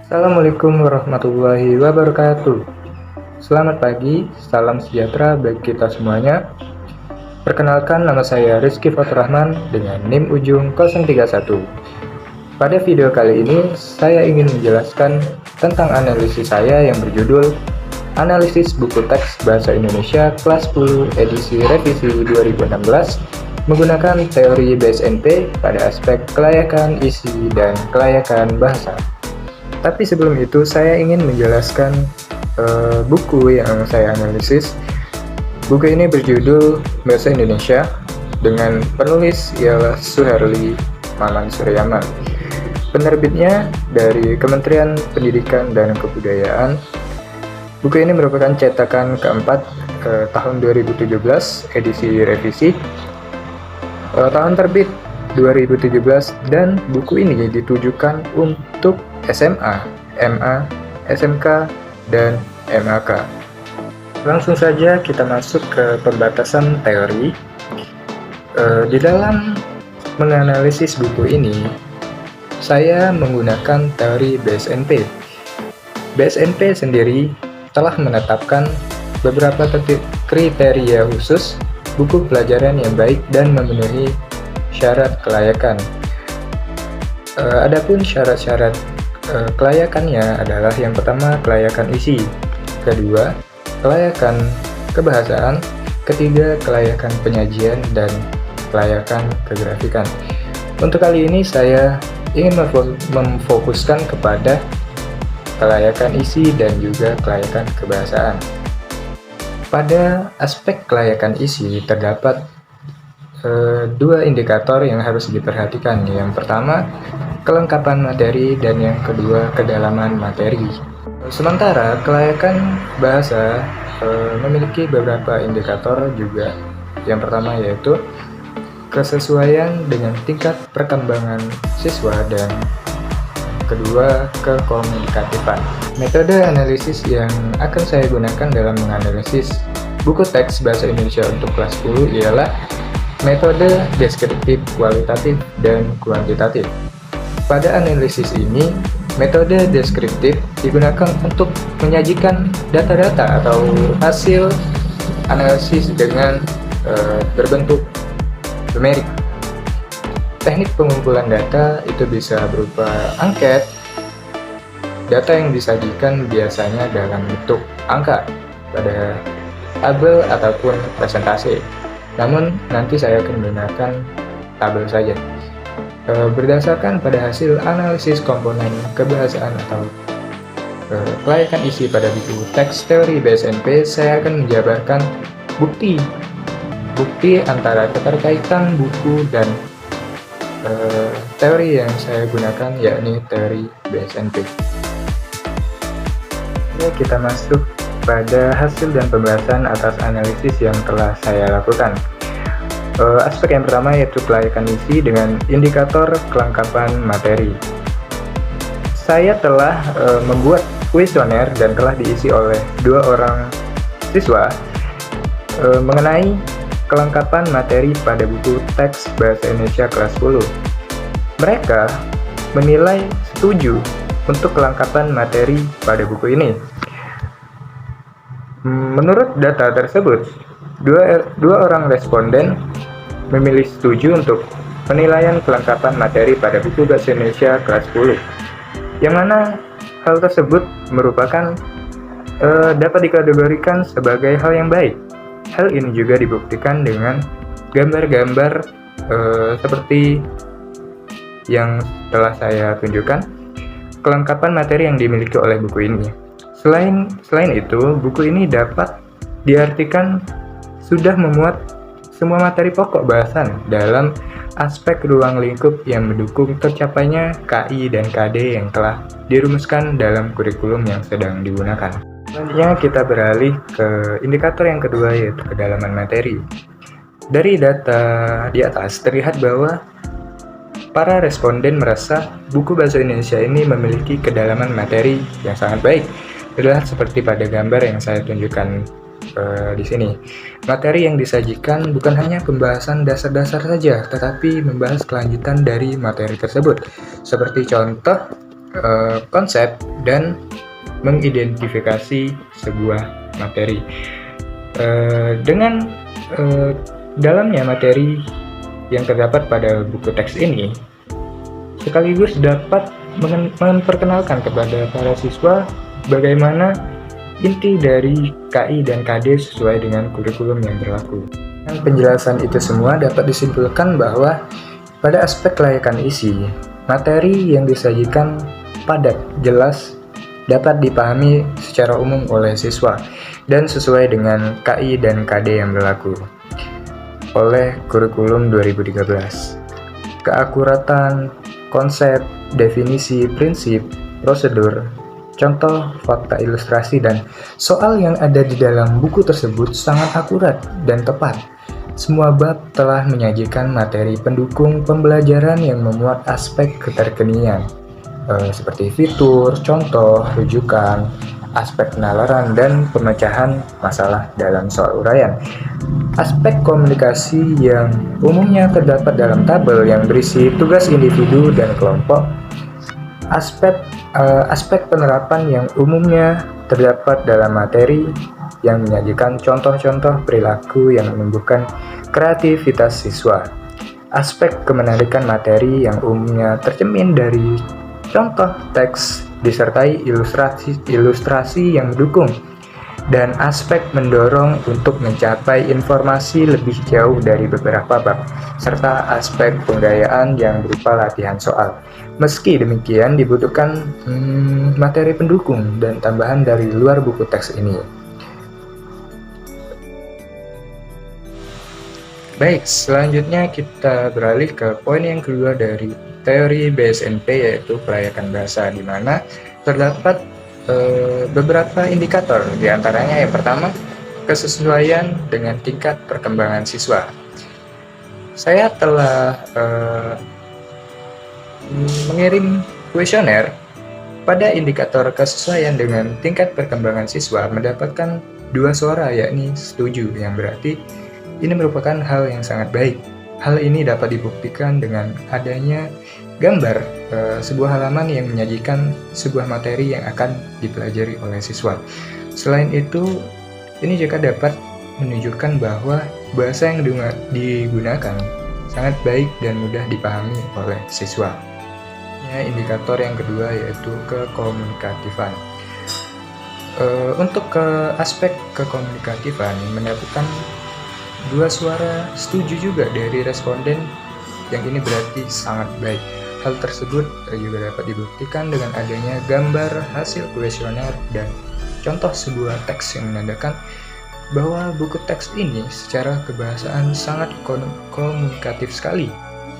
Assalamualaikum warahmatullahi wabarakatuh. Selamat pagi, salam sejahtera bagi kita semuanya. Perkenalkan, nama saya Rizky Faturrahman dengan NIM ujung 031. Pada video kali ini, saya ingin menjelaskan tentang analisis saya yang berjudul Analisis Buku Teks Bahasa Indonesia Kelas 10 edisi revisi 2016 menggunakan teori BSNP pada aspek kelayakan isi dan kelayakan bahasa. Tapi sebelum itu saya ingin menjelaskan buku yang saya analisis. Buku ini berjudul Bahasa Indonesia dengan penulis ialah Suherli Maman Suryaman. Penerbitnya dari Kementerian Pendidikan dan Kebudayaan. Buku ini merupakan cetakan keempat tahun 2017 edisi revisi. Tahun terbit 2017 dan buku ini ditujukan untuk SMA, MA, SMK, dan MAK. Langsung saja kita masuk ke pembatasan teori. Di dalam menganalisis buku ini, saya menggunakan teori BSNP. BSNP sendiri telah menetapkan beberapa kriteria khusus buku pelajaran yang baik dan memenuhi syarat kelayakan. Adapun syarat-syarat kelayakannya adalah yang pertama kelayakan isi, kedua kelayakan kebahasaan, ketiga kelayakan penyajian, dan kelayakan kegrafikan. Untuk kali ini saya ingin memfokuskan kepada kelayakan isi dan juga kelayakan kebahasaan. Pada aspek kelayakan isi terdapat dua indikator yang harus diperhatikan. Yang pertama, kelengkapan materi, dan yang kedua, kedalaman materi. Sementara kelayakan bahasa memiliki beberapa indikator juga. Yang pertama yaitu kesesuaian dengan tingkat perkembangan siswa, dan kedua, kekomunikatifan. Metode analisis yang akan saya gunakan dalam menganalisis buku teks bahasa Indonesia untuk kelas 10 ialah metode deskriptif, kualitatif, dan kuantitatif. Pada analisis ini, metode deskriptif digunakan untuk menyajikan data-data atau hasil analisis dengan berbentuk numerik. Teknik pengumpulan data itu bisa berupa angket. Data yang disajikan biasanya dalam bentuk angka pada tabel ataupun presentasi. Namun nanti saya akan menggunakan tabel saja. Berdasarkan pada hasil analisis komponen kebahasaan atau kelayakan isi pada buku teks teori BSNP, saya akan menjabarkan bukti antara keterkaitan buku dan teori yang saya gunakan, yakni teori BSNP. Oke, kita masuk pada hasil dan pembahasan atas analisis yang telah saya lakukan. Aspek yang pertama yaitu kelayakan isi dengan indikator kelengkapan materi. Saya telah membuat kuesioner dan telah diisi oleh 2 orang siswa mengenai kelengkapan materi pada buku teks bahasa Indonesia kelas 10. Mereka menilai setuju untuk kelengkapan materi pada buku ini. Menurut data tersebut, dua orang responden memilih setuju untuk penilaian kelengkapan materi pada buku bahasa Indonesia kelas 10, yang mana hal tersebut merupakan dapat dikategorikan sebagai hal yang baik. Hal ini juga dibuktikan dengan gambar-gambar seperti yang telah saya tunjukkan, kelengkapan materi yang dimiliki oleh buku ini. Selain itu, buku ini dapat diartikan sudah memuat semua materi pokok bahasan dalam aspek ruang lingkup yang mendukung tercapainya KI dan KD yang telah dirumuskan dalam kurikulum yang sedang digunakan. Selanjutnya kita beralih ke indikator yang kedua, yaitu kedalaman materi. Dari data di atas terlihat bahwa para responden merasa buku bahasa Indonesia ini memiliki kedalaman materi yang sangat baik. Terlihat seperti pada gambar yang saya tunjukkan di sini. Materi yang disajikan bukan hanya pembahasan dasar-dasar saja, tetapi membahas kelanjutan dari materi tersebut. Seperti contoh, konsep dan mengidentifikasi sebuah materi. Dengan dalamnya materi yang terdapat pada buku teks ini sekaligus dapat memperkenalkan kepada para siswa bagaimana inti dari KI dan KD sesuai dengan kurikulum yang berlaku. Dengan penjelasan itu semua dapat disimpulkan bahwa pada aspek kelayakan isi, materi yang disajikan padat, jelas, dapat dipahami secara umum oleh siswa dan sesuai dengan KI dan KD yang berlaku oleh kurikulum 2013. Keakuratan, konsep, definisi, prinsip, prosedur, contoh, fakta, ilustrasi, dan soal yang ada di dalam buku tersebut sangat akurat dan tepat. Semua bab telah menyajikan materi pendukung pembelajaran yang memuat aspek keterkinian, seperti fitur, contoh, rujukan, aspek penalaran, dan pemecahan masalah dalam soal uraian. Aspek komunikasi yang umumnya terdapat dalam tabel yang berisi tugas individu dan kelompok. Aspek penerapan yang umumnya terdapat dalam materi yang menyajikan contoh-contoh perilaku yang menumbuhkan kreativitas siswa. Aspek kemenarikan materi yang umumnya tercermin dari contoh teks disertai ilustrasi yang mendukung, dan aspek mendorong untuk mencapai informasi lebih jauh dari beberapa bab, serta aspek penggayaan yang berupa latihan soal. Meski demikian, dibutuhkan materi pendukung dan tambahan dari luar buku teks ini. Baik, selanjutnya kita beralih ke poin yang kedua dari teori BSNP, yaitu kelayakan bahasa, di mana terdapat beberapa indikator, diantaranya yang pertama, kesesuaian dengan tingkat perkembangan siswa. Saya telah mengirim kuesioner pada indikator kesesuaian dengan tingkat perkembangan siswa mendapatkan 2 suara, yakni setuju, yang berarti ini merupakan hal yang sangat baik. Hal ini dapat dibuktikan dengan adanya gambar sebuah halaman yang menyajikan sebuah materi yang akan dipelajari oleh siswa. Selain itu, ini juga dapat menunjukkan bahwa bahasa yang digunakan sangat baik dan mudah dipahami oleh siswa. Indikator yang kedua yaitu kekomunikatifan. Untuk ke aspek kekomunikatifan mendapatkan 2 suara setuju juga dari responden, yang ini berarti sangat baik. Hal tersebut juga dapat dibuktikan dengan adanya gambar hasil kuesioner dan contoh sebuah teks yang menandakan bahwa buku teks ini secara kebahasaan sangat komunikatif sekali,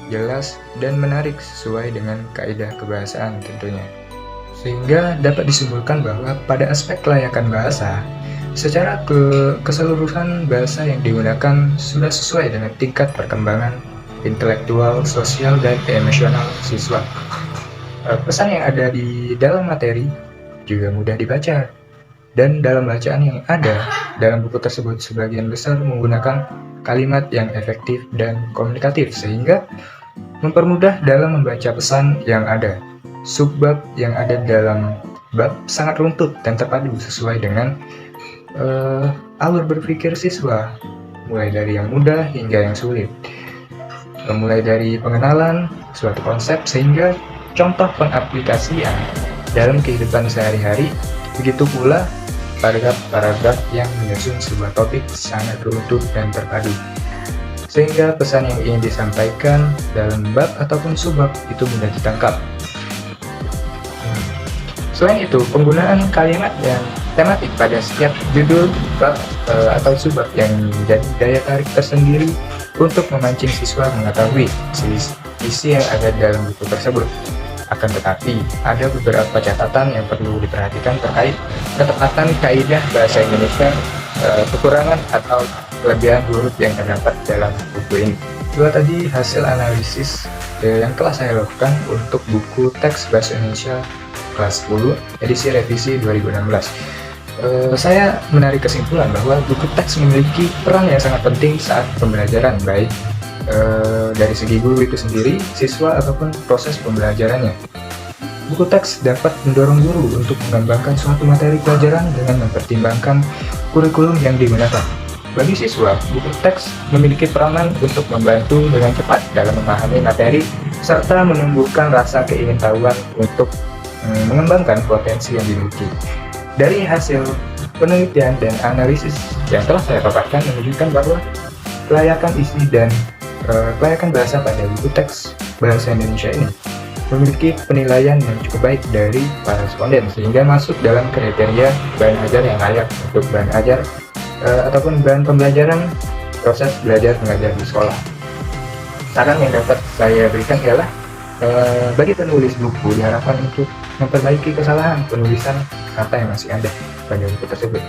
jelas dan menarik sesuai dengan kaidah kebahasaan tentunya. Sehingga dapat disimpulkan bahwa pada aspek kelayakan bahasa, secara keseluruhan bahasa yang digunakan sudah sesuai dengan tingkat perkembangan intelektual, sosial, dan emosional siswa. Pesan yang ada di dalam materi juga mudah dibaca, dan dalam bacaan yang ada dalam buku tersebut sebagian besar menggunakan kalimat yang efektif dan komunikatif, sehingga mempermudah dalam membaca pesan yang ada. Subbab yang ada dalam bab sangat runtut dan terpadu sesuai dengan alur berpikir siswa, mulai dari yang mudah hingga yang sulit, mulai dari pengenalan suatu konsep sehingga contoh pengaplikasian dalam kehidupan sehari-hari. Begitu pula paragraf-paragraf yang menyusun sebuah topik sangat runtut dan terpadu, sehingga pesan yang ingin disampaikan dalam bab ataupun subbab itu mudah ditangkap. Selain itu, penggunaan kalimat yang tematik pada setiap judul bab atau subbab yang menjadi daya tarik tersendiri untuk memancing siswa mengetahui isi yang ada dalam buku tersebut. Akan tetapi, ada beberapa catatan yang perlu diperhatikan terkait ketepatan kaidah bahasa Indonesia, kekurangan atau kelebihan huruf yang terdapat dalam buku ini. Dua tadi hasil analisis yang telah saya lakukan untuk buku teks bahasa Indonesia kelas 10 edisi revisi 2016. Saya menarik kesimpulan bahwa buku teks memiliki peran yang sangat penting saat pembelajaran, baik dari segi guru itu sendiri, siswa, ataupun proses pembelajarannya. Buku teks dapat mendorong guru untuk mengembangkan suatu materi pelajaran dengan mempertimbangkan kurikulum yang digunakan. Bagi siswa, buku teks memiliki peranan untuk membantu dengan cepat dalam memahami materi serta menumbuhkan rasa keingintahuan untuk mengembangkan potensi yang dimiliki. Dari hasil penelitian dan analisis yang telah saya paparkan menunjukkan bahwa kelayakan isi dan kelayakan bahasa pada buku teks bahasa Indonesia ini memiliki penilaian yang cukup baik dari para responden sehingga masuk dalam kriteria bahan ajar yang layak untuk bahan ajar ataupun bahan pembelajaran proses belajar mengajar di sekolah. Saran yang dapat saya berikan ialah bagi penulis buku diharapkan untuk memperbaiki kesalahan penulisan kata yang masih ada pada buku tersebut.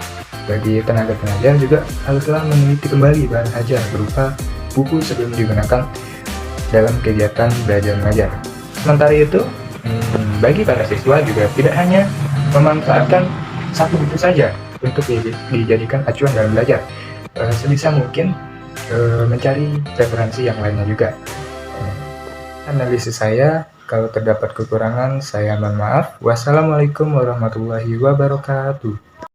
Bagi tenaga pengajar juga haruslah meneliti kembali bahan ajar berupa buku sebelum digunakan dalam kegiatan belajar mengajar. Sementara itu, bagi para siswa juga tidak hanya memanfaatkan satu buku saja untuk dijadikan acuan dalam belajar. Sebisa mungkin mencari referensi yang lainnya juga. Analisis saya, kalau terdapat kekurangan saya mohon maaf. Wassalamualaikum warahmatullahi wabarakatuh.